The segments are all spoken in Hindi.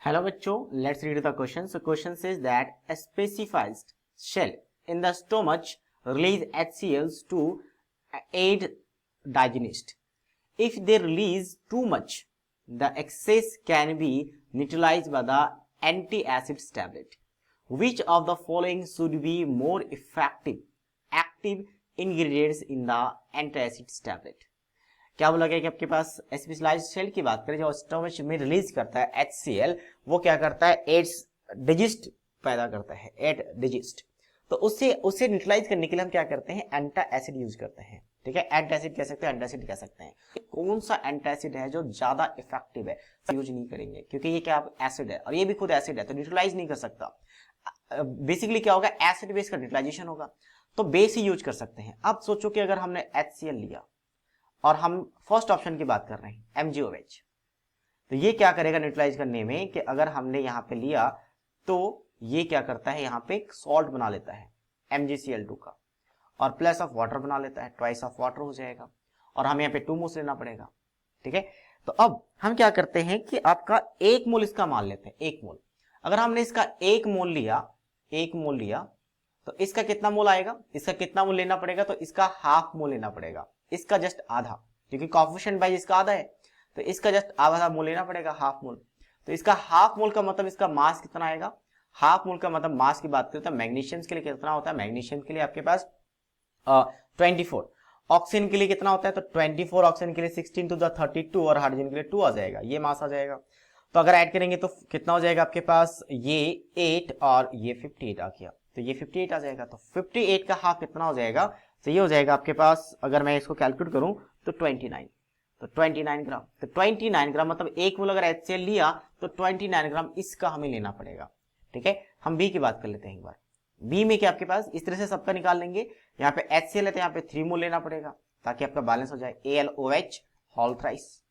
Hello बच्चों, let's read the question. So question says that a specified shell in the stomach release HCl to aid digestion. If they release too much, the excess can be neutralized by the anti-acid tablet. Which of the following should be more effective active ingredients in the anti-acid tablet? क्या बोला गया कि आपके पास स्पेशलाइज्ड सेल की बात करें जो स्टमच में रिलीज करता है HCl, वो क्या करता है एड्स डिजिस्ट पैदा करता है, एड डिजिस्ट। तो उससे न्यूट्रलाइज करने के लिए हम क्या करते हैं, एंटा एसिड यूज करते हैं। ठीक है, एंटासिड कह सकते हैं, एंटासिड कह सकते हैं। कौन सा एंटासिड है जो ज्यादा इफेक्टिव है, यूज नहीं करेंगे क्योंकि ये क्या एसिड है और ये भी खुद एसिड है तो न्यूट्रलाइज नहीं कर सकता। बेसिकली क्या होगा, एसिड बेस का न्यूट्रलाइजेशन होगा, तो बेस ही यूज कर सकते हैं। अब सोचो कि अगर हमने HCl लिया और हम फर्स्ट ऑप्शन की बात कर रहे हैं MgOH, तो ये क्या करेगा न्यूट्रलाइज करने में कि अगर हमने यहाँ पे लिया तो ये क्या करता है, यहाँ पे एक सॉल्ट बना लेता है MgCl2 का और प्लस ऑफ वाटर बना लेता है, ट्वाइस ऑफ वाटर हो जाएगा और हमें यहाँ पे 2 मोल्स लेना पड़ेगा। ठीक है, तो अब हम क्या करते हैं कि आपका 1 मोल इसका मान लेते हैं, 1 मोल। अगर हमने इसका 1 मोल लिया तो इसका कितना मोल आएगा, इसका कितना मोल लेना पड़ेगा, तो इसका हाफ मोल लेना पड़ेगा, इसका जस्ट आधा, क्योंकि कोएफिशिएंट बाई इसका आधा है तो इसका जस्ट आधा मोल लेना पड़ेगा, हाफ मोल। तो इसका हाफ मोल का मतलब इसका मास कितना आएगा, हाफ मोल का मतलब मास की बात करें तो मैग्नीशियम के लिए कितना होता है, मैग्नीशियम के लिए आपके पास 24, ऑक्सीजन के लिए कितना होता है, तो 24 ऑक्सीजन के लिए 16 टू द 32 और हाइड्रोजन के लिए 2 आ जाएगा, ये मास आ जाएगा। तो अगर ऐड करेंगे तो कितना हो जाएगा आपके पास, ये 8 और ये 58 आ गया, तो ये 58 आ जाएगा। तो 58 का हाफ कितना हो जाएगा, तो ये हो जाएगा आपके पास, अगर मैं इसको कैलकुलेट करूं तो 29, तो 29 ग्राम। तो 29 ग्राम मतलब 1 मोल अगर HCl लिया तो 29 ग्राम इसका हमें लेना पड़ेगा। ठीक है, हम बी की बात कर लेते हैं एक बार। बी में क्या आपके पास इस तरह से सबका निकाल लेंगे, यहाँ पे HCl है तो यहाँ पे 3 मोल लेना पड़ेगा ताकि आपका बैलेंस हो जाए, AlOH होल थ्राइस,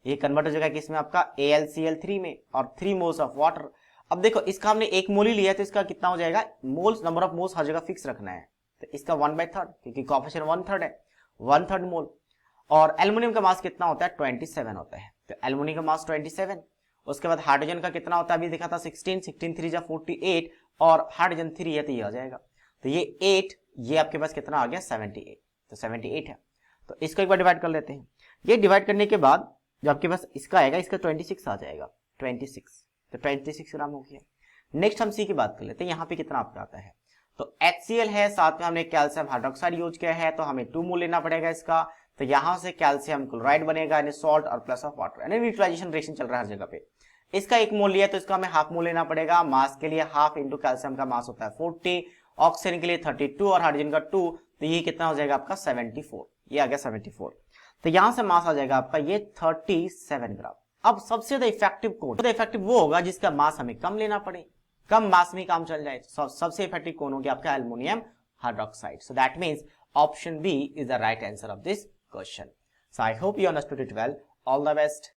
ये कन्वर्ट हो जाएगा किसमें आपका AlCl3 में और 3 मोल्स ऑफ वाटर। अब देखो इसका हमने 1 मोल ही लिया तो इसका कितना हो जाएगा, मोल्स नंबर ऑफ मोल्स हर जगह फिक्स रखना है, तो इसका 1/3 क्योंकि कोएफिशिएंट 1/3 है, 1/3 मोल। और एल्युमिनियम का मास कितना होता है, 27 होता है, तो एल्युमिनियम का मास 27। उसके बाद हाइड्रोजन का कितना होता है, अभी देखा था 16, 16 3 जा 48 और हाइड्रोजन 3 है तो ये आ जाएगा, तो ये 8, ये आपके पास कितना आ गया 78, तो 78 है। तो इसको एक बार डिवाइड कर लेते हैं, ये डिवाइड करने के बाद जो आपके पास इसका आएगा, इसका 26 आ जाएगा, 26, तो 26 ग्राम हो गया। नेक्स्ट हम सी की बात कर लेते हैं, यहाँ पे कितना आपका आता है, तो HCl है, साथ में हमने कैल्शियम हाइड्रोक्साइड यूज किया है तो हमें 2 मोल लेना पड़ेगा इसका, तो यहां से कैल्शियम क्लोराइड बनेगा यानी सॉल्ट और प्लस ऑफ वाटर, यानी न्यूट्रलाइजेशन रिएक्शन चल रहा है हर जगह पे। इसका 1 मोल लिया तो इसका हमें हाफ मोल लेना पड़ेगा, मास के लिए हाफ इंटू कैल्शियम का मास होता है 40, ऑक्सीजन के लिए 32 और हाइड्रोजन का 2, तो ये कितना हो जाएगा आपका 74, ये आ गया 74। तो यहां से मास आ जाएगा आपका ये 37 ग्राम। अब सबसे ज्यादा इफेक्टिव कौन, सबसे इफेक्टिव वो होगा जिसका मास हमें कम लेना पड़े, कम मास में काम चल जाए। सबसे इफेक्टिव कौन हो गया आपका, aluminium hydroxide. So that means option B is the right answer of this question. So I hope you understood it well. All the best.